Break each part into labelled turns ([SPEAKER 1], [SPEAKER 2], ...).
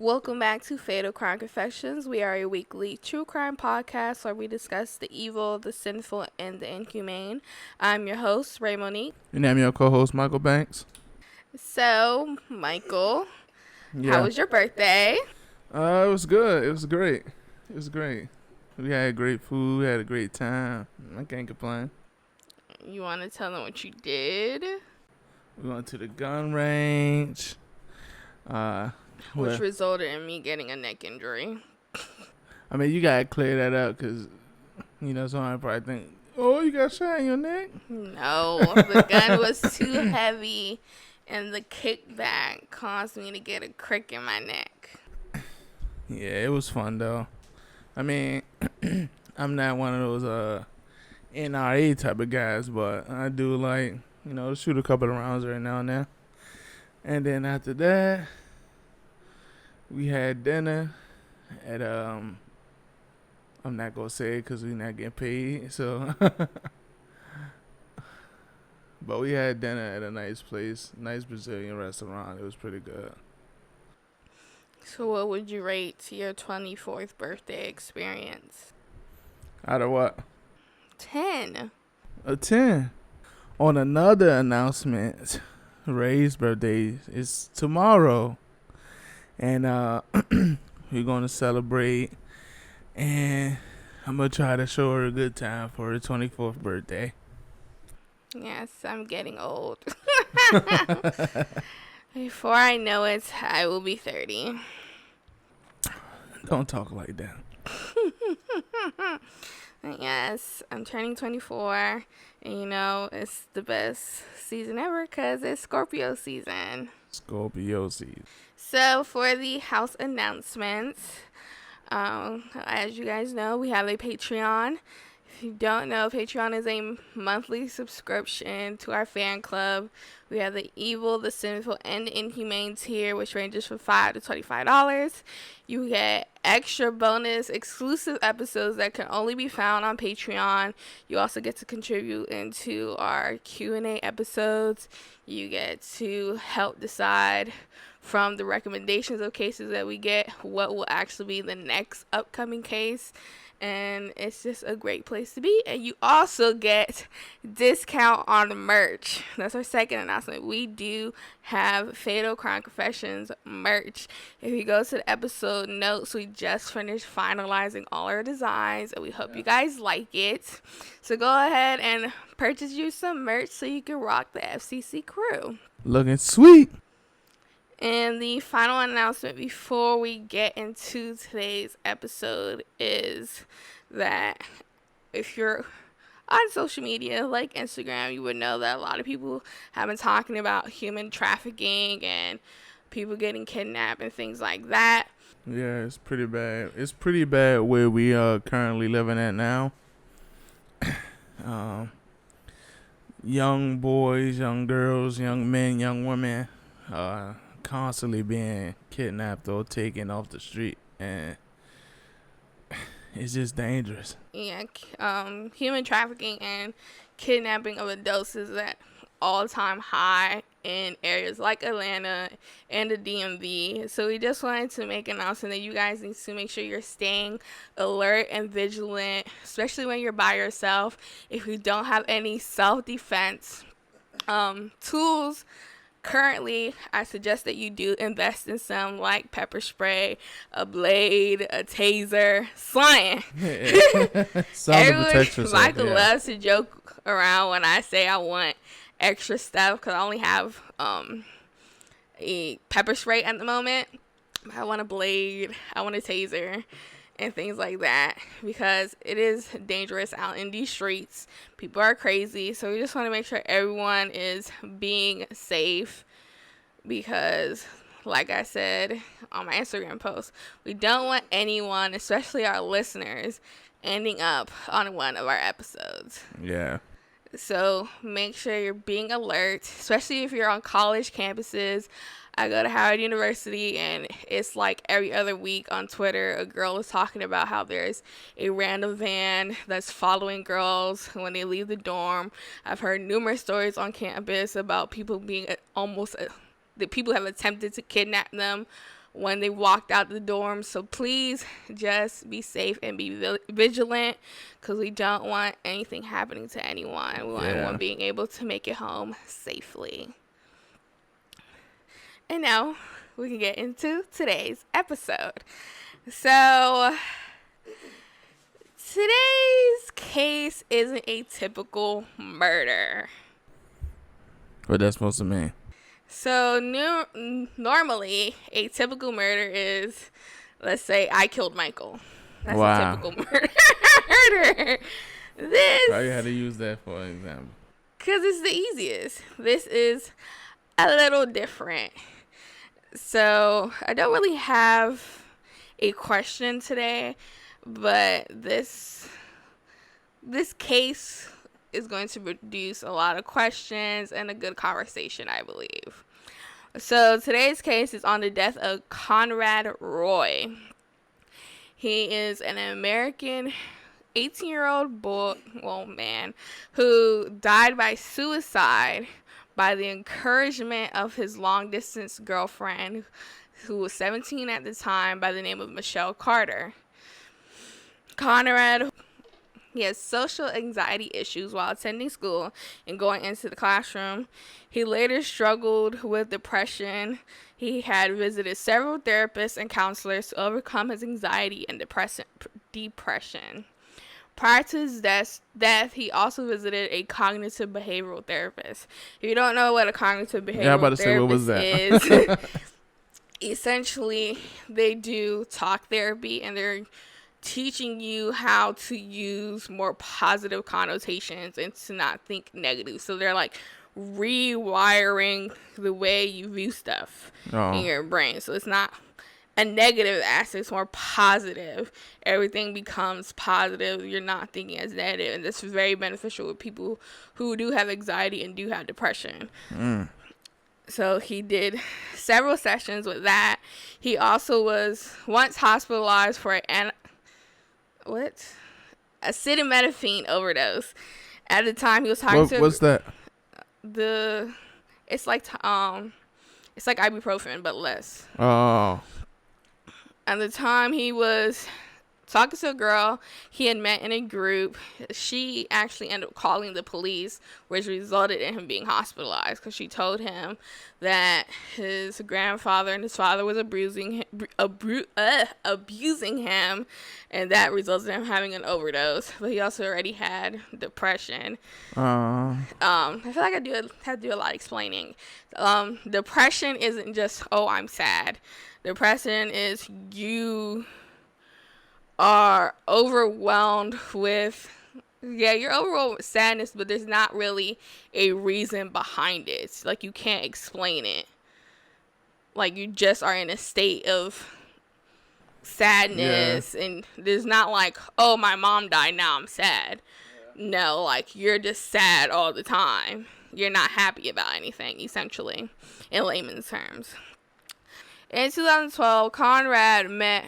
[SPEAKER 1] Welcome back to Fatal Crime Confessions. We are a weekly true crime podcast where we discuss the evil, the sinful, and the inhumane. I'm your host, Ray Monique.
[SPEAKER 2] And I'm your co-host, Michael Banks.
[SPEAKER 1] So, Michael, how
[SPEAKER 2] Yeah.
[SPEAKER 1] was your birthday?
[SPEAKER 2] It was good. It was great. It was great. We had great food. We had a great time. I can't complain.
[SPEAKER 1] You want to tell them what you did?
[SPEAKER 2] We went to the gun range.
[SPEAKER 1] Which resulted in me getting a neck injury.
[SPEAKER 2] I mean, you gotta clear that up because, someone probably think, oh, you got shot in your neck?
[SPEAKER 1] No, the gun was too heavy and the kickback caused me to get a crick in my neck.
[SPEAKER 2] Yeah, it was fun, though. I mean, I'm not one of those NRA type of guys, but I do like, shoot a couple of rounds right now and then. And then after that, we had dinner at, I'm not going to say it because we're not getting paid, so. But we had dinner at a nice place, nice Brazilian restaurant. It was pretty good.
[SPEAKER 1] So what would you rate your 24th birthday experience?
[SPEAKER 2] Out of what?
[SPEAKER 1] 10.
[SPEAKER 2] A 10. On another announcement, Ray's birthday is tomorrow. And we're going to celebrate. And I'm going to try to show her a good time for her 24th birthday.
[SPEAKER 1] Yes, I'm getting old. Before I know it, I will be 30.
[SPEAKER 2] Don't talk like that.
[SPEAKER 1] Yes, I'm turning 24. And it's the best season ever because it's Scorpio season.
[SPEAKER 2] Scorpio season.
[SPEAKER 1] So for the house announcements, as you guys know, we have a Patreon. If you don't know, Patreon is a monthly subscription to our fan club. We have the evil, the sinful, and the inhumane tier, which ranges from $5 to $25. You get extra bonus exclusive episodes that can only be found on Patreon. You also get to contribute into our Q&A episodes. You get to help decide from the recommendations of cases that we get what will actually be the next upcoming case. And it's just a great place to be. And you also get discount on merch. That's our second announcement. We do have Fatal Crime Confessions merch. If you go to the episode notes, we just finished finalizing all our designs, and we hope you guys like it. So go ahead and purchase you some merch so you can rock the FCC crew.
[SPEAKER 2] Looking sweet.
[SPEAKER 1] And the final announcement before we get into today's episode is that if you're on social media like Instagram, you would know that a lot of people have been talking about human trafficking and people getting kidnapped and things like that.
[SPEAKER 2] Yeah, it's pretty bad. It's pretty bad where we are currently living at now. Young boys, young girls, young men, young women, constantly being kidnapped or taken off the street, and it's just dangerous.
[SPEAKER 1] Yeah, human trafficking and kidnapping of adults is at all-time high in areas like Atlanta and the DMV. So we just wanted to make an announcement that you guys need to make sure you're staying alert and vigilant, especially when you're by yourself. If you don't have any self-defense tools, currently, I suggest that you do invest in some, like pepper spray, a blade, a taser, something. Michael loves to joke around when I say I want extra stuff because I only have a pepper spray at the moment. I want a blade, I want a taser, and things like that, because it is dangerous out in these streets. People are crazy, so we just want to make sure everyone is being safe, because like I said on my Instagram post, we don't want anyone, especially our listeners, ending up on one of our episodes.
[SPEAKER 2] Yeah.
[SPEAKER 1] So make sure you're being alert, especially if you're on college campuses. I go to Howard University, and it's like every other week on Twitter, a girl is talking about how there's a random van that's following girls when they leave the dorm. I've heard numerous stories on campus about people being that people have attempted to kidnap them when they walked out the dorm. So please just be safe and be vigilant, because we don't want anything happening to anyone. We want everyone being able to make it home safely. And now we can get into today's episode. So today's case isn't a typical murder.
[SPEAKER 2] What that's supposed to mean?
[SPEAKER 1] So normally a typical murder is, let's say, I killed Michael. That's a typical murder.
[SPEAKER 2] Why you had to use that for an example?
[SPEAKER 1] Because it's the easiest. This is a little different. So I don't really have a question today, but this case is going to produce a lot of questions and a good conversation, I believe. So today's case is on the death of Conrad Roy. He is an American 18-year-old man who died by suicide by the encouragement of his long-distance girlfriend, who was 17 at the time, by the name of Michelle Carter. Conrad, he has social anxiety issues while attending school and going into the classroom. He later struggled with depression. He had visited several therapists and counselors to overcome his anxiety and depression. Prior to his death, he also visited a cognitive behavioral therapist. If you don't know what a cognitive behavioral therapist is, essentially they do talk therapy, and they're teaching you how to use more positive connotations and to not think negative. So they're like rewiring the way you view stuff in your brain. So it's not a negative aspect, it's more positive. Everything becomes positive. You're not thinking as negative, and this is very beneficial with people who do have anxiety and do have depression. So he did several sessions with that. He also was once hospitalized for acetaminophen overdose. At the time, he was talking to.
[SPEAKER 2] What's that?
[SPEAKER 1] It's like ibuprofen, but less.
[SPEAKER 2] Oh.
[SPEAKER 1] At the time, he was talking to a girl he had met in a group. She actually ended up calling the police, which resulted in him being hospitalized, because she told him that his grandfather and his father was abusing him, and that resulted in him having an overdose. But he also already had depression. I feel like I have to do a lot of explaining. Depression isn't just, I'm sad. Depression is you are overwhelmed with, you're overwhelmed with sadness, but there's not really a reason behind it. It's like you can't explain it. Like you just are in a state of sadness, and there's not like, my mom died, now I'm sad. No, like you're just sad all the time. You're not happy about anything, essentially, in layman's terms. In 2012, Conrad met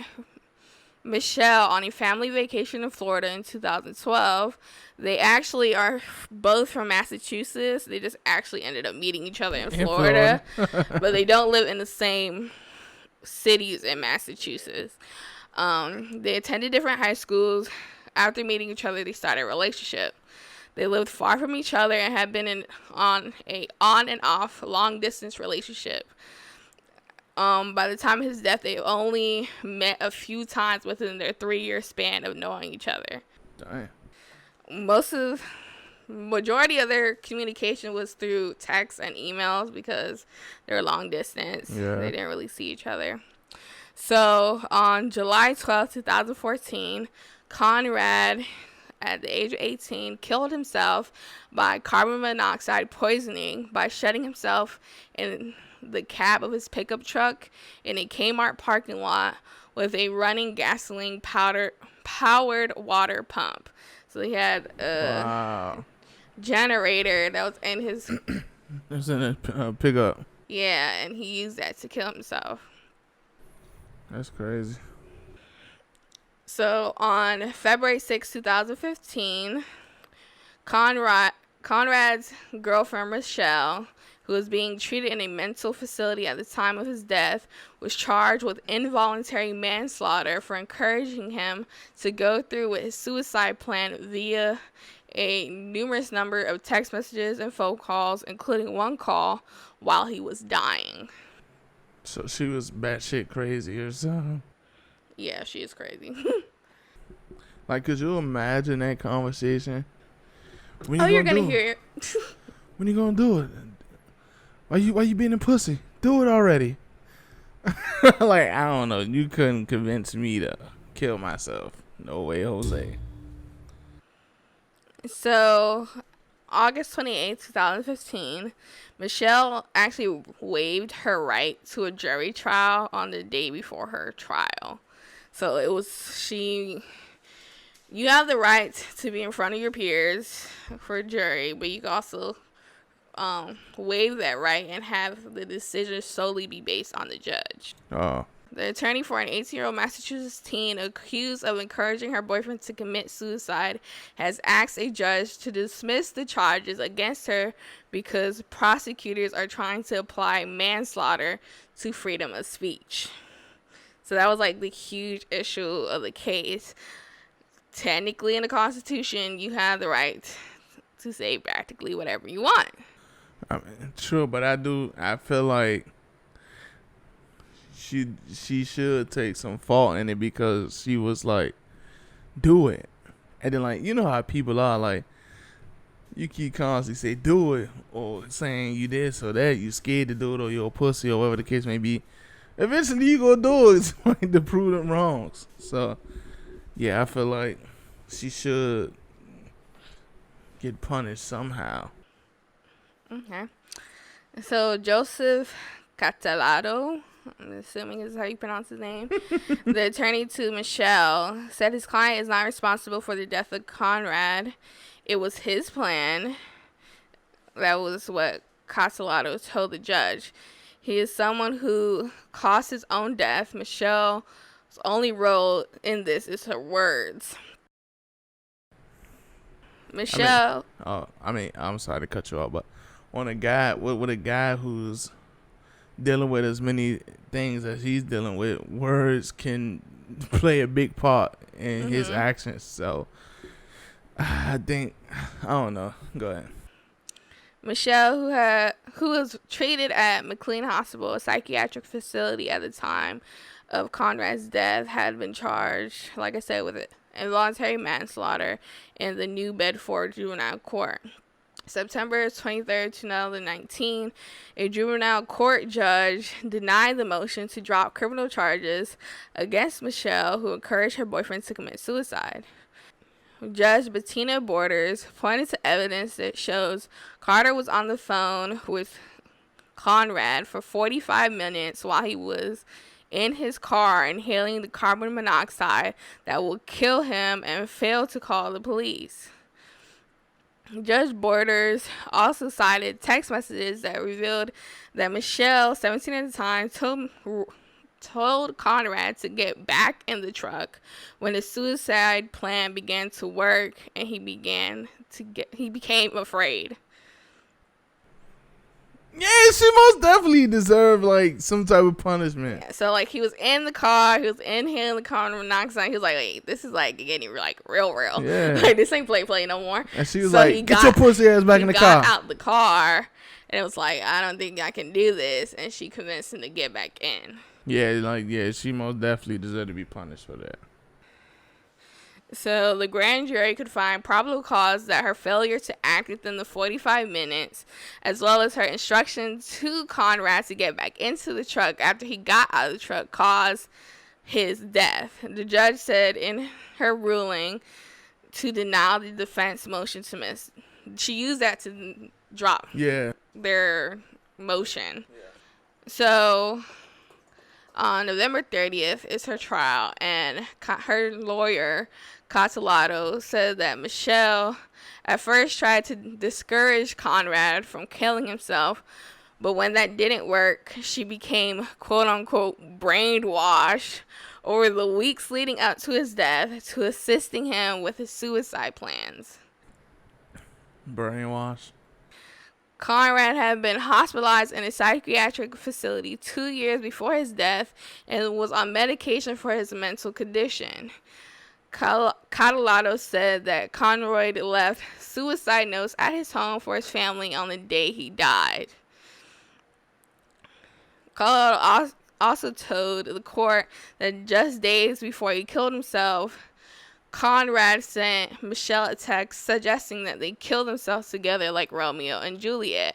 [SPEAKER 1] Michelle on a family vacation in Florida in 2012. They actually are both from Massachusetts. They just actually ended up meeting each other in Florida. But they don't live in the same cities in Massachusetts. They attended different high schools. After meeting each other, they started a relationship. They lived far from each other and had been on and off long distance relationship. By the time of his death, they only met a few times within their 3-year span of knowing each other.
[SPEAKER 2] Damn.
[SPEAKER 1] Majority of their communication was through texts and emails, because they're long distance.
[SPEAKER 2] Yeah.
[SPEAKER 1] They didn't really see each other. So on July 12, 2014, Conrad, at the age of 18, killed himself by carbon monoxide poisoning by shutting himself in the cab of his pickup truck in a Kmart parking lot with a running gasoline powered water pump. So he had a generator that was in his
[SPEAKER 2] it was in a pickup.
[SPEAKER 1] Yeah, and he used that to kill himself.
[SPEAKER 2] That's crazy.
[SPEAKER 1] So on February 6, 2015, Conrad's girlfriend Michelle, who who was being treated in a mental facility at the time of his death, was charged with involuntary manslaughter for encouraging him to go through with his suicide plan via a numerous number of text messages and phone calls, including one call while he was dying.
[SPEAKER 2] So she was batshit crazy or something.
[SPEAKER 1] Yeah, she is crazy.
[SPEAKER 2] Like, could you imagine that conversation?
[SPEAKER 1] You're gonna hear it.
[SPEAKER 2] When you gonna do it? Why you being a pussy? Do it already. Like, I don't know. You couldn't convince me to kill myself. No way, Jose.
[SPEAKER 1] So, August 28th, 2015, Michelle actually waived her right to a jury trial on the day before her trial. So it was you have the right to be in front of your peers for a jury, but you can also waive that right and have the decision solely be based on the judge.
[SPEAKER 2] Oh.
[SPEAKER 1] The attorney for an 18-year-old Massachusetts teen accused of encouraging her boyfriend to commit suicide has asked a judge to dismiss the charges against her because prosecutors are trying to apply manslaughter to freedom of speech. So that was like the huge issue of the case. Technically, in the Constitution, you have the right to say practically whatever you want.
[SPEAKER 2] I mean, true, but I feel like she should take some fault in it because she was like, do it. And then, like, you know how people are, like, you keep constantly say do it or saying you this or that, you scared to do it or you're a pussy or whatever the case may be. Eventually you gonna do it like to prove them wrongs. So yeah, I feel like she should get punished somehow.
[SPEAKER 1] Okay. So Joseph Catalado, I'm assuming is how you pronounce his name, the attorney to Michelle, said his client is not responsible for the death of Conrad. It was his plan. That was what Catalado told the judge. He is someone who caused his own death. Michelle's only role in this is her words. Michelle.
[SPEAKER 2] I'm sorry to cut you off, but on a guy with a guy who's dealing with as many things as he's dealing with, words can play a big part in his actions. So I don't know. Go ahead.
[SPEAKER 1] Michelle, who was treated at McLean Hospital, a psychiatric facility at the time of Conrad's death, had been charged, like I said, with involuntary manslaughter in the New Bedford Juvenile Court. September 23rd, 2019, a juvenile court judge denied the motion to drop criminal charges against Michelle, who encouraged her boyfriend to commit suicide. Judge Bettina Borders pointed to evidence that shows Carter was on the phone with Conrad for 45 minutes while he was in his car inhaling the carbon monoxide that will kill him and failed to call the police. Judge Borders also cited text messages that revealed that Michelle, 17 at the time, told Conrad to get back in the truck when the suicide plan began to work, and he became afraid.
[SPEAKER 2] Yeah, she most definitely deserved like some type of punishment.
[SPEAKER 1] Yeah, so like he was in the car, he was inhaling the carbon monoxide. He was like, "Wait, this is like getting like real.
[SPEAKER 2] Yeah.
[SPEAKER 1] Like this ain't play no more."
[SPEAKER 2] And she was like, "Get your pussy ass back in the car."
[SPEAKER 1] He got out the car, and it was like, "I don't think I can do this," and she convinced him to get back in.
[SPEAKER 2] Yeah, she most definitely deserved to be punished for that.
[SPEAKER 1] So the grand jury could find probable cause that her failure to act within the 45 minutes, as well as her instruction to Conrad to get back into the truck after he got out of the truck, caused his death. The judge said in her ruling to deny the defense motion to miss. She used that to drop their motion. Yeah. So on November 30th is her trial, and her lawyer, Catalado, said that Michelle at first tried to discourage Conrad from killing himself, but when that didn't work, she became quote-unquote brainwashed over the weeks leading up to his death to assisting him with his suicide plans.
[SPEAKER 2] Brainwash?
[SPEAKER 1] Conrad had been hospitalized in a psychiatric facility 2 years before his death and was on medication for his mental condition. Catalado said that Conrad left suicide notes at his home for his family on the day he died. Catalado also told the court that just days before he killed himself, Conrad sent Michelle a text suggesting that they kill themselves together like Romeo and Juliet.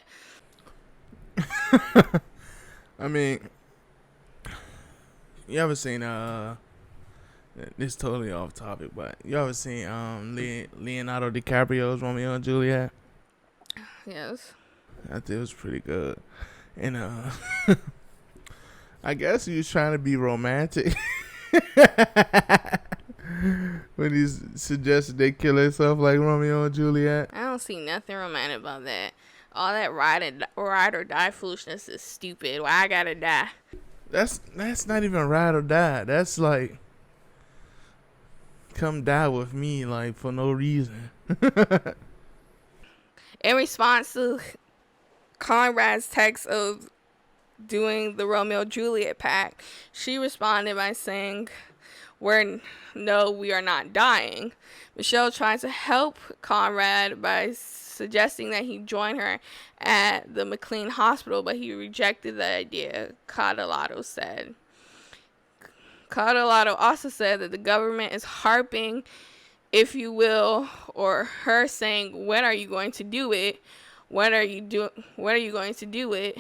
[SPEAKER 2] I mean, you ever seen this is totally off topic, but you ever seen Leonardo DiCaprio's Romeo and Juliet?
[SPEAKER 1] Yes.
[SPEAKER 2] I think it was pretty good. And I guess he was trying to be romantic when he suggested they kill themselves like Romeo and Juliet.
[SPEAKER 1] I don't see nothing romantic about that. All that ride or die foolishness is stupid. Why I gotta die?
[SPEAKER 2] That's not even ride or die. That's like, come die with me, like, for no reason.
[SPEAKER 1] In response to Conrad's text of doing the Romeo-Juliet pact, she responded by saying, no, we are not dying. Michelle tried to help Conrad by suggesting that he join her at the McLean Hospital, but he rejected the idea, Catalado said. Catalado also said that the government is harping, if you will, or her saying, when are you going to do it? When are you going to do it?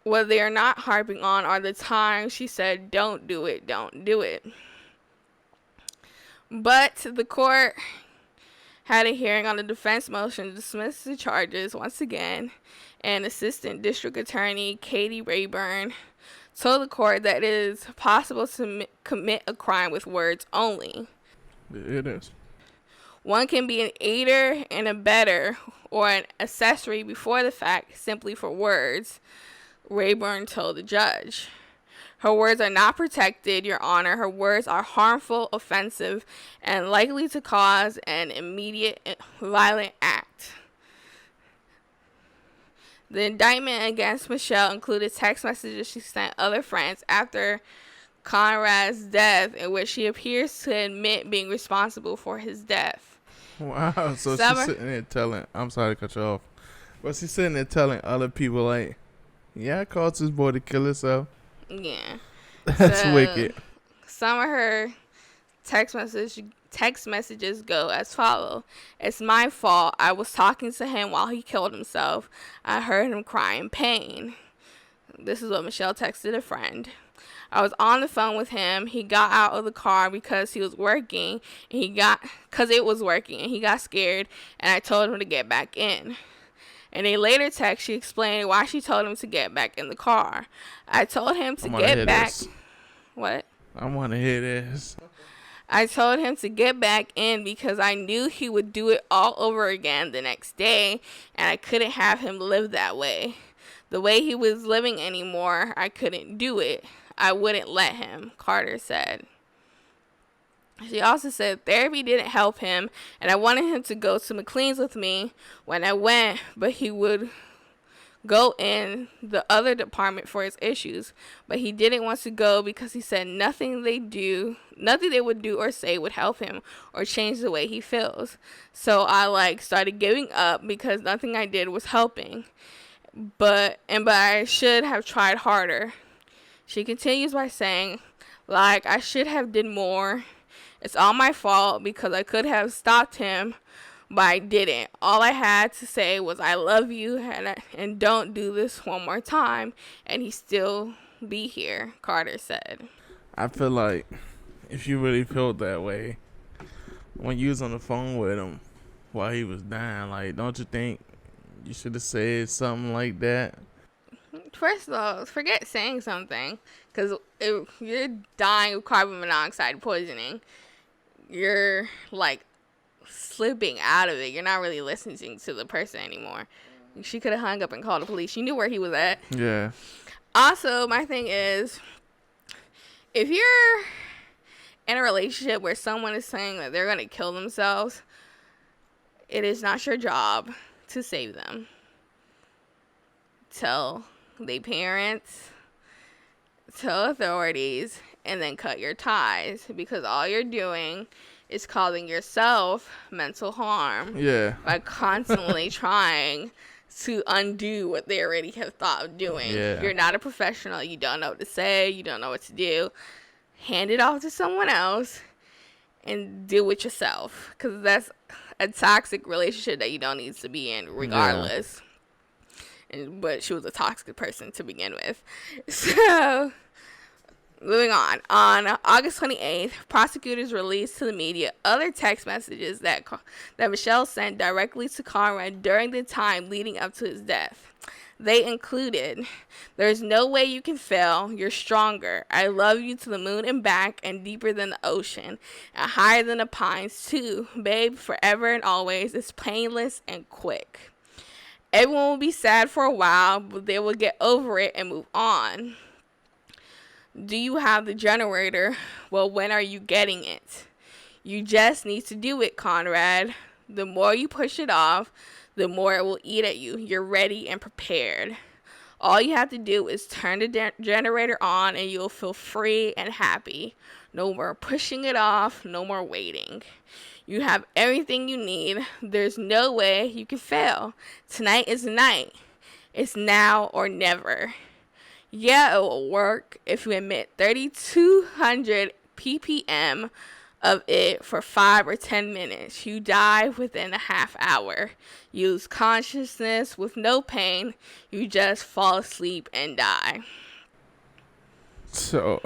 [SPEAKER 1] What they are not harping on are the times she said, don't do it, don't do it. But the court had a hearing on the defense motion to dismiss the charges once again, and Assistant District Attorney Katie Rayburn told the court that it is possible to commit a crime with words only.
[SPEAKER 2] It is.
[SPEAKER 1] One can be an aider and abettor or an accessory before the fact simply for words, Rayburn told the judge. Her words are not protected, Your Honor. Her words are harmful, offensive, and likely to cause an immediate violent act. The indictment against Michelle included text messages she sent other friends after Conrad's death, in which she appears to admit being responsible for his death.
[SPEAKER 2] Wow, so she's sitting there telling, I'm sorry to cut you off, but she's sitting there telling other people, like, yeah, I caused this boy to kill himself.
[SPEAKER 1] Yeah.
[SPEAKER 2] That's wicked.
[SPEAKER 1] Some of her text messages go as follow. It's my fault. I was talking to him while he killed himself. I heard him cry in pain. This is what Michelle texted a friend. I was on the phone with him. He got out of the car because he was working, and he got scared, and I told him to get back in. In a later text, she explained why she told him to get back in the car. I told him to get back. What?
[SPEAKER 2] I want to hear this.
[SPEAKER 1] I told him to get back in because I knew he would do it all over again the next day, and I couldn't have him live that way. The way he was living anymore, I couldn't do it. I wouldn't let him, Carter said. She also said therapy didn't help him, and I wanted him to go to McLean's with me when I went, but he would go in the other department for his issues. But he didn't want to go because he said nothing they would do or say would help him or change the way he feels. So I started giving up because nothing I did was helping. But I should have tried harder. She continues by saying, I should have did more. It's all my fault because I could have stopped him, but I didn't. All I had to say was, I love you and don't do this one more time. And he still be here, Carter said.
[SPEAKER 2] I feel like if you really felt that way when you was on the phone with him while he was dying, don't you think you should have said something like that?
[SPEAKER 1] First of all, forget saying something, because if you're dying of carbon monoxide poisoning, you're slipping out of it. You're not really listening to the person anymore. She could have hung up and called the police. She knew where he was at.
[SPEAKER 2] Yeah.
[SPEAKER 1] Also, my thing is, if you're in a relationship where someone is saying that they're going to kill themselves, it is not your job to save them. tell their parents, tell authorities, and then cut your ties, because all you're doing is causing yourself mental harm
[SPEAKER 2] Yeah.
[SPEAKER 1] by constantly trying to undo what they already have thought of doing.
[SPEAKER 2] Yeah.
[SPEAKER 1] You're not a professional. You don't know what to say. You don't know what to do. Hand it off to someone else and do it yourself, because that's a toxic relationship that you don't need to be in regardless. But she was a toxic person to begin with. So, moving on. On August 28th, prosecutors released to the media other text messages that Michelle sent directly to Conrad during the time leading up to his death. They included, "There's no way you can fail. You're stronger. I love you to the moon and back, and deeper than the ocean, and higher than the pines too. Babe, forever and always. It's painless and quick. Everyone will be sad for a while, but they will get over it and move on. Do you have the generator? Well, when are you getting it? You just need to do it, Conrad. The more you push it off, the more it will eat at you. You're ready and prepared. All you have to do is turn the generator on and you'll feel free and happy. No more pushing it off, no more waiting. You have everything you need. There's no way you can fail. Tonight is the night. It's now or never. Yeah, it will work if you emit 3,200 ppm of it for 5 or 10 minutes. You die within a half hour. You lose consciousness with no pain. You just fall asleep and die."
[SPEAKER 2] So,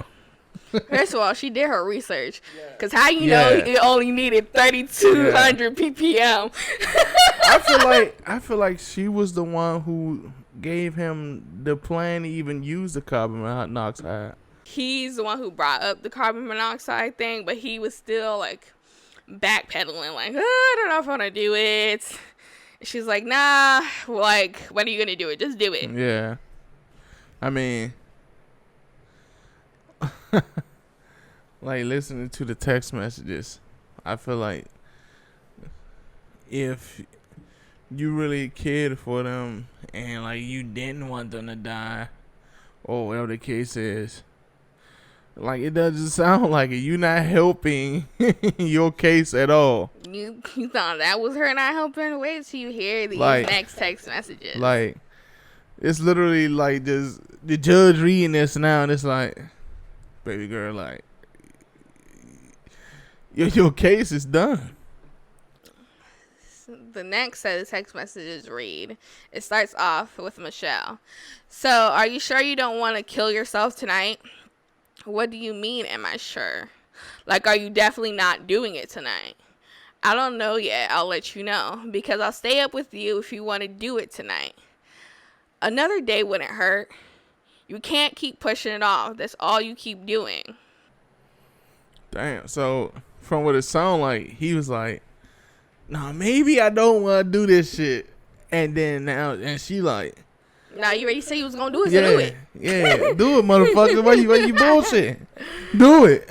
[SPEAKER 1] First of all, she did her research. Because how you know it only needed 3,200 ppm?
[SPEAKER 2] I feel like she was the one who gave him the plan to even use the carbon monoxide.
[SPEAKER 1] He's the one who brought up the carbon monoxide thing, but he was still like backpedaling, like, I don't know if I want to do it. And she's like, nah, like, when are you gonna do it? Just do it.
[SPEAKER 2] Yeah. I mean, like, listening to the text messages, I feel like if you really cared for them and like you didn't want them to die or whatever the case is, like, it doesn't sound like it. You're not helping your case at all.
[SPEAKER 1] You thought that was her not helping? Wait till you hear these next text messages.
[SPEAKER 2] Like, it's literally like just the judge reading this now, and it's like, baby girl, like, your case is done.
[SPEAKER 1] The next set of text messages read, it starts off with Michelle. "So, are you sure you don't want to kill yourself tonight?" "What do you mean, am I sure? Like, are you definitely not doing it tonight?" "I don't know yet. I'll let you know. Because I'll stay up with you if you want to do it tonight." "Another day wouldn't hurt. You can't keep pushing it off. That's all you keep doing."
[SPEAKER 2] Damn. So, from what it sounded like, he was like, nah, maybe I don't want to do this shit. And then now, and she like,
[SPEAKER 1] "Now you already said you was going to do it, so do it."
[SPEAKER 2] Yeah, do it, motherfucker. Why you bullshit? Do it.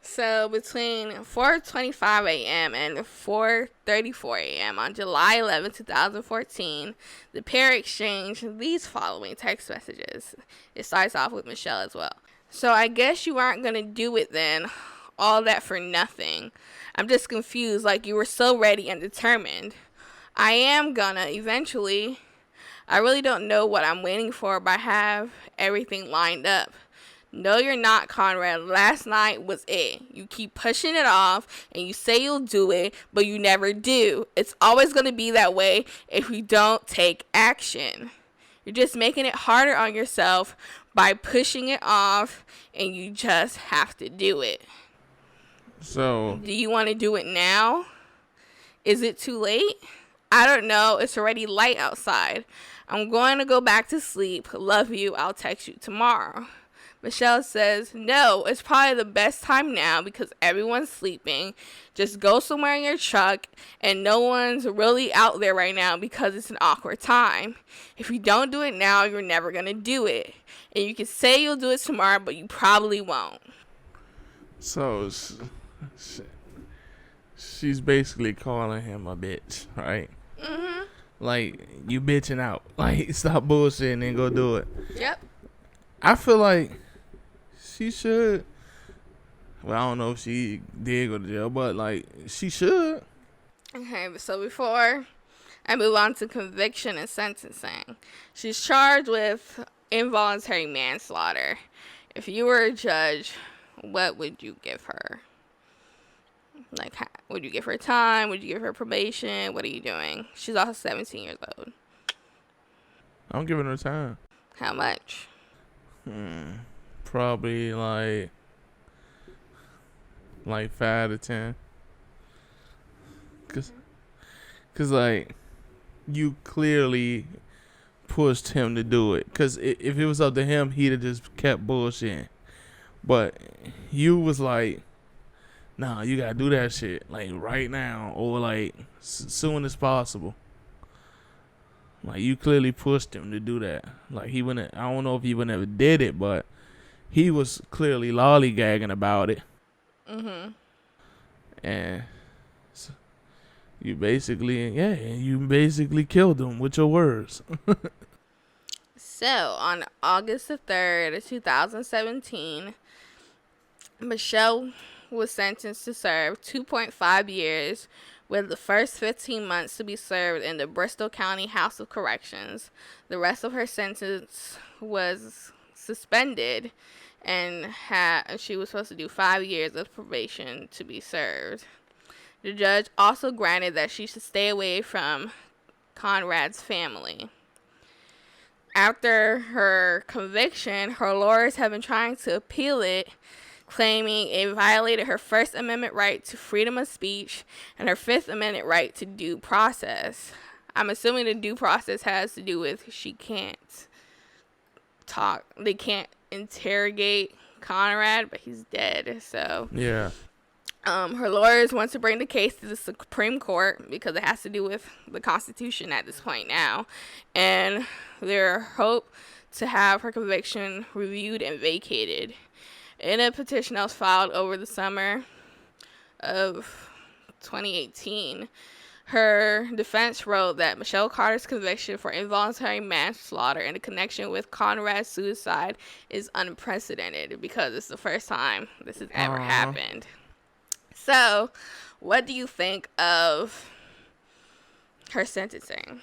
[SPEAKER 1] So between 4:25 a.m. and 4:34 a.m. on July 11, 2014, the pair exchanged these following text messages. It starts off with Michelle as well. "So I guess you aren't going to do it then. All that for nothing. I'm just confused, like you were so ready and determined. I am gonna eventually. I really don't know what I'm waiting for, but I have everything lined up. No, you're not, Conrad. Last night was it. You keep pushing it off, and you say you'll do it, but you never do. It's always going to be that way if you don't take action. You're just making it harder on yourself by pushing it off, and you just have to do it.
[SPEAKER 2] So,
[SPEAKER 1] do you want to do it now? Is it too late? I don't know. It's already light outside. I'm going to go back to sleep. Love you. I'll text you tomorrow." Michelle says, "No, it's probably the best time now because everyone's sleeping. Just go somewhere in your truck, and no one's really out there right now because it's an awkward time. If you don't do it now, you're never going to do it. And you can say you'll do it tomorrow, but you probably won't."
[SPEAKER 2] So, she's basically calling him a bitch, right?
[SPEAKER 1] Mm-hmm.
[SPEAKER 2] Like, you bitching out. Like, stop bullshitting and go do it.
[SPEAKER 1] Yep.
[SPEAKER 2] I feel like she should. Well, I don't know if she did go to jail, but, like, she should.
[SPEAKER 1] Okay, so before I move on to conviction and sentencing, she's charged with involuntary manslaughter. If you were a judge, what would you give her? Like, would you give her time? Would you give her probation? What are you doing? She's also 17 years old.
[SPEAKER 2] I'm giving her time.
[SPEAKER 1] How much?
[SPEAKER 2] Probably like 5 to 10. Cause like, you clearly pushed him to do it. Cause if it was up to him, he'd have just kept bullshitting. But you was like, nah, you gotta do that shit like right now, or like soon as possible. Like, you clearly pushed him to do that. Like, he wouldn't. I don't know if he would never did it, but he was clearly lollygagging about it. And so you basically killed him with your words.
[SPEAKER 1] So, on August the 3rd, 2017, Michelle was sentenced to serve 2.5 years, with the first 15 months to be served in the Bristol County House of Corrections. The rest of her sentence was suspended, and she was supposed to do 5 years of probation to be served. The judge also granted that she should stay away from Conrad's family. After her conviction, her lawyers have been trying to appeal it, claiming it violated her First Amendment right to freedom of speech and her Fifth Amendment right to due process. I'm assuming the due process has to do with she can't talk. They can't interrogate Conrad, but he's dead. So
[SPEAKER 2] Yeah.
[SPEAKER 1] her lawyers want to bring the case to the Supreme Court because it has to do with the Constitution at this point now, and their hope to have her conviction reviewed and vacated. In a petition that was filed over the summer of 2018, her defense wrote that Michelle Carter's conviction for involuntary manslaughter in connection with Conrad's suicide is unprecedented because it's the first time this has ever happened. So, what do you think of her sentencing?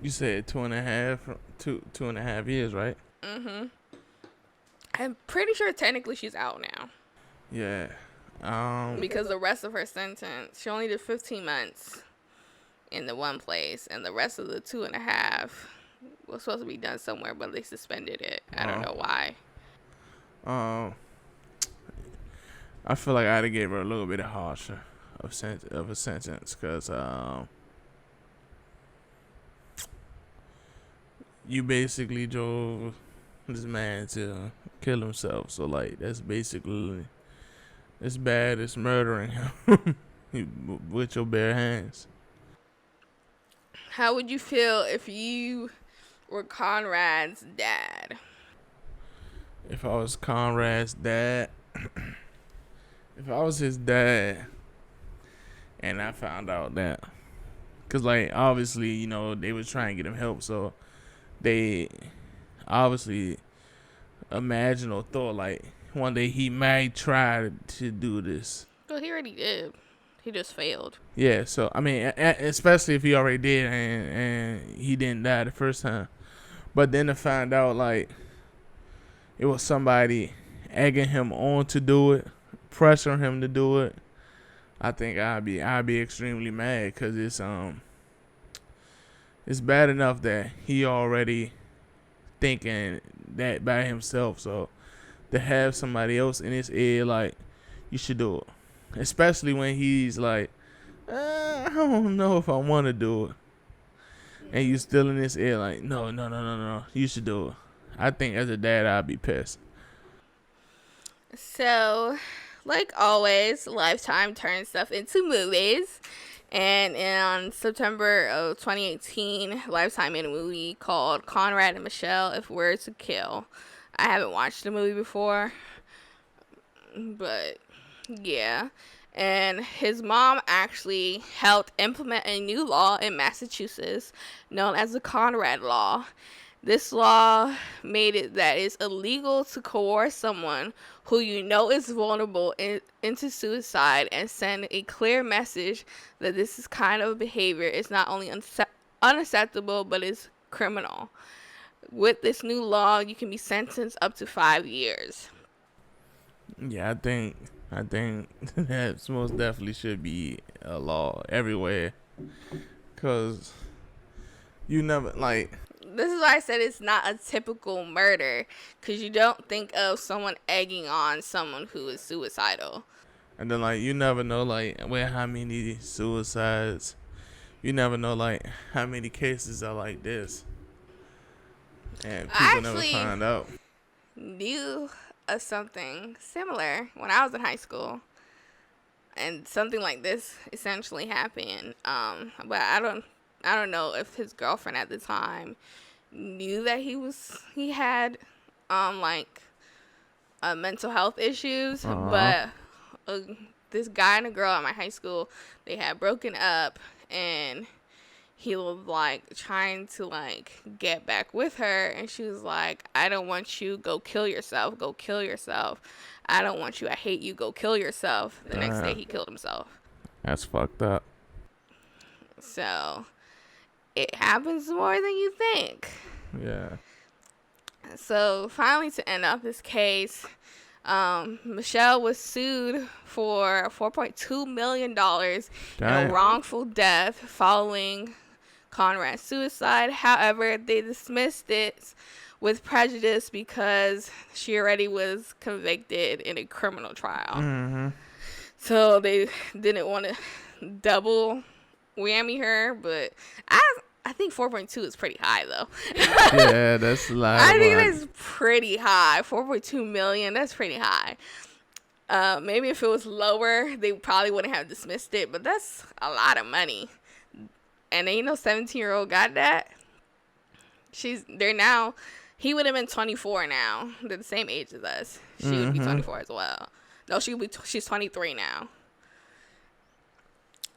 [SPEAKER 2] You said 2.5 years, right?
[SPEAKER 1] I'm pretty sure technically she's out now.
[SPEAKER 2] Yeah.
[SPEAKER 1] Because the rest of her sentence, she only did 15 months in the one place, and the rest of the 2.5 was supposed to be done somewhere, but they suspended it. I don't know why.
[SPEAKER 2] I feel like I'd have gave her a little bit harsher of a sentence, because you basically drove this man to kill himself. So, like, that's basically as bad as murdering him with your bare hands.
[SPEAKER 1] How would you feel if you were Conrad's dad?
[SPEAKER 2] If I was Conrad's dad, if I was his dad, and I found out that, because, like, obviously, you know, they was trying to get him help, so they obviously imagined or thought, like, one day he might try to do this.
[SPEAKER 1] Well, he already did. He just failed.
[SPEAKER 2] Yeah, so, I mean, especially if he already did and he didn't die the first time. But then to find out, like, it was somebody egging him on to do it, pressuring him to do it, I think I'd be extremely mad, because it's bad enough that he already thinking that by himself. So to have somebody else in his ear, like, you should do it, especially when he's like, I don't know if I want to do it, and you still in his ear like, no, you should do it. I think as a dad, I'd be pissed.
[SPEAKER 1] So, like always, Lifetime turns stuff into movies. And in September of 2018, Lifetime made a movie called Conrad and Michelle, If We're to Kill. I haven't watched the movie before, but yeah. And his mom actually helped implement a new law in Massachusetts known as the Conrad Law. This law made it that it's illegal to coerce someone who you know is vulnerable into suicide and send a clear message that this is kind of behavior is not only unacceptable but is criminal. With this new law, you can be sentenced up to 5 years.
[SPEAKER 2] Yeah, I think that most definitely should be a law everywhere, cause you never like.
[SPEAKER 1] This is why I said it's not a typical murder, because you don't think of someone egging on someone who is suicidal.
[SPEAKER 2] And then like you never know like how many suicides. You never know like how many cases are like this, and people never find out.
[SPEAKER 1] Knew of something similar when I was in high school, and something like this essentially happened. But I don't know if his girlfriend at the time knew that he had like mental health issues. But this guy and a girl at my high school, they had broken up, and he was like trying to like get back with her, and she was like, I don't want you, go kill yourself, I don't want you, I hate you, go kill yourself. The next day he killed himself.
[SPEAKER 2] That's fucked up.
[SPEAKER 1] So it happens more than you think.
[SPEAKER 2] Yeah.
[SPEAKER 1] So finally, to end up this case, Michelle was sued for $4.2 million in a wrongful death following Conrad's suicide. However, they dismissed it with prejudice because she already was convicted in a criminal trial. Mm-hmm. So they didn't want to double whammy her, but I think 4.2 is pretty high though.
[SPEAKER 2] Yeah, that's a lot.
[SPEAKER 1] I think that's pretty high. 4.2 million, that's pretty high. Maybe if it was lower, they probably wouldn't have dismissed it, but that's a lot of money. And then 17-year-old got that. They're now, he would have been 24 now. They're the same age as us. She would be 24 as well. No, she's 23 now.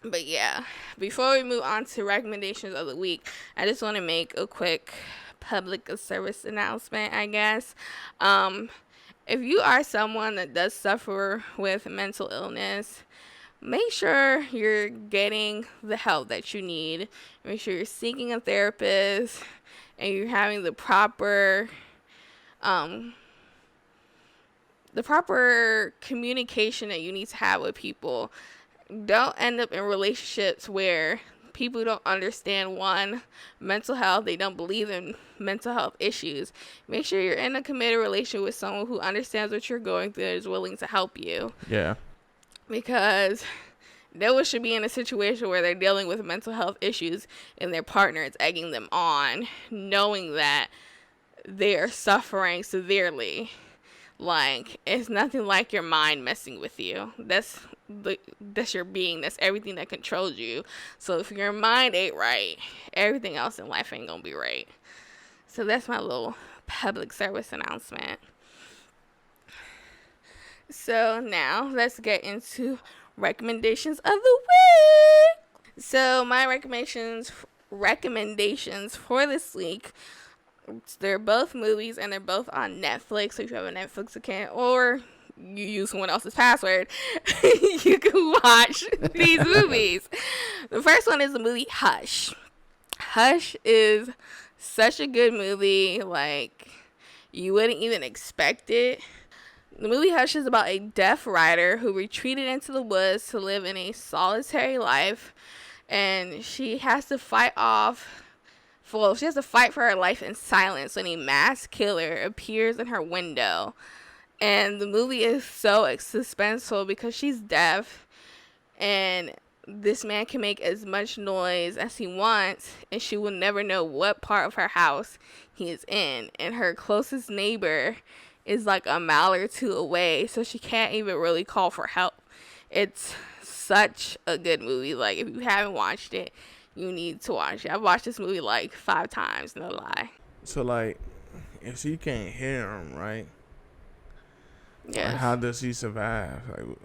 [SPEAKER 1] But yeah, before we move on to recommendations of the week, I just want to make a quick public service announcement, I guess. If you are someone that does suffer with mental illness, make sure you're getting the help that you need. Make sure you're seeking a therapist and you're having the proper communication that you need to have with people. Don't end up in relationships where people don't understand mental health. They don't believe in mental health issues. Make sure you're in a committed relationship with someone who understands what you're going through and is willing to help you.
[SPEAKER 2] Yeah.
[SPEAKER 1] Because no one should be in a situation where they're dealing with mental health issues and their partner is egging them on, knowing that they are suffering severely. Like, it's nothing like your mind messing with you. That's your being. That's everything that controls you. So if your mind ain't right, everything else in life ain't gonna be right. So that's my little public service announcement. So now let's get into recommendations of the week. So my recommendations for this week, they're both movies and they're both on Netflix. So if you have a Netflix account or you use someone else's password, you can watch these movies. The first one is the movie Hush. Hush is such a good movie. Like, you wouldn't even expect it. The movie Hush is about a deaf writer who retreated into the woods to live in a solitary life, and she has to fight for her life in silence when a mass killer appears in her window. And the movie is so suspenseful because she's deaf, and this man can make as much noise as he wants, and she will never know what part of her house he is in. And her closest neighbor is like a mile or two away, so she can't even really call for help. It's such a good movie. Like, if you haven't watched it, you need to watch it. I've watched this movie like 5 times, no lie.
[SPEAKER 2] So, like, if she can't hear him, right?
[SPEAKER 1] Yeah.
[SPEAKER 2] Like, how does she survive?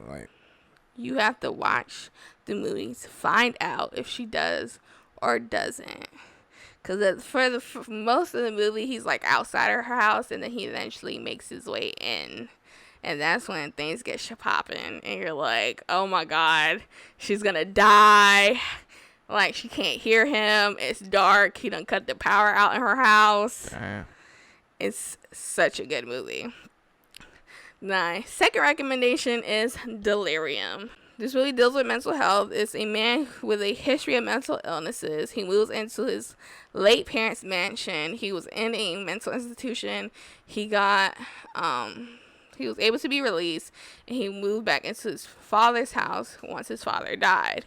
[SPEAKER 2] Like,
[SPEAKER 1] You have to watch the movie to find out if she does or doesn't. Because for most of the movie, he's like outside of her house, and then he eventually makes his way in. And that's when things get popping, and you're like, oh my God, she's gonna die. Like, she can't hear him. It's dark. He done cut the power out in her house.
[SPEAKER 2] Damn.
[SPEAKER 1] It's such a good movie. My second recommendation is Delirium. This really deals with mental health. It's a man with a history of mental illnesses. He moves into his late parents' mansion. He was in a mental institution. He was able to be released, and he moved back into his father's house once his father died.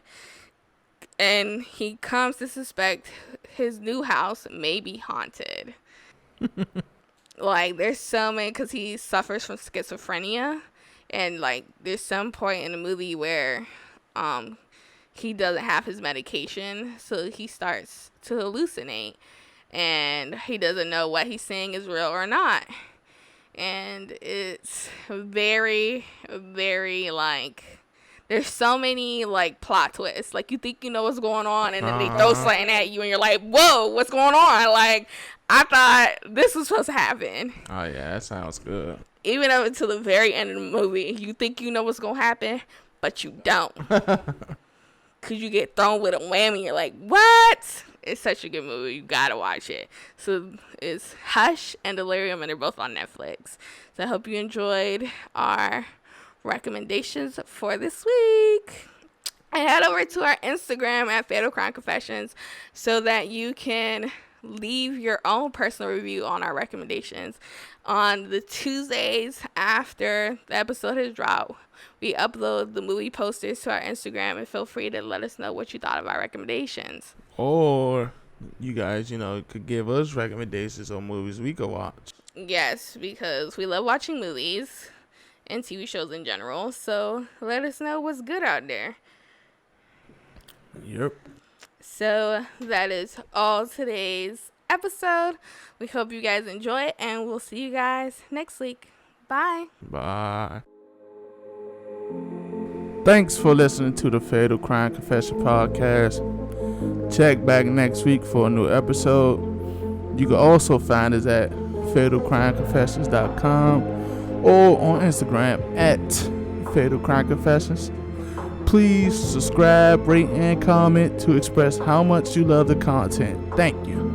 [SPEAKER 1] And he comes to suspect his new house may be haunted. Like, there's so many, because he suffers from schizophrenia, and like there's some point in the movie where he doesn't have his medication, so he starts to hallucinate, and he doesn't know what he's saying is real or not. And it's very, very, like, there's so many like plot twists. Like, you think you know what's going on, and then they throw something at you, and you're like, whoa, what's going on? Like, I thought this was supposed to happen.
[SPEAKER 2] Oh yeah, that sounds good.
[SPEAKER 1] Even up until the very end of the movie, you think you know what's gonna happen, but you don't. Cause you get thrown with a whammy. You're like, what? It's such a good movie. You gotta watch it. So it's Hush and Delirium, and they're both on Netflix. So I hope you enjoyed our recommendations for this week. And head over to our Instagram at Fatal Crime Confessions so that you can leave your own personal review on our recommendations. On the Tuesdays after the episode has dropped, we upload the movie posters to our Instagram, and feel free to let us know what you thought of our recommendations.
[SPEAKER 2] Or you guys, could give us recommendations on movies we could watch.
[SPEAKER 1] Yes, because we love watching movies and TV shows in general. So let us know what's good out there.
[SPEAKER 2] Yep.
[SPEAKER 1] So that is all today's episode. We hope you guys enjoy it, and we'll see you guys next week. Bye.
[SPEAKER 2] Bye. Thanks for listening to the Fatal Crime Confession podcast. Check back next week for a new episode. You can also find us at fatalcrimeconfessions.com or on Instagram at Fatal Crime Confessions. Please subscribe, rate, and comment to express how much you love the content. Thank you.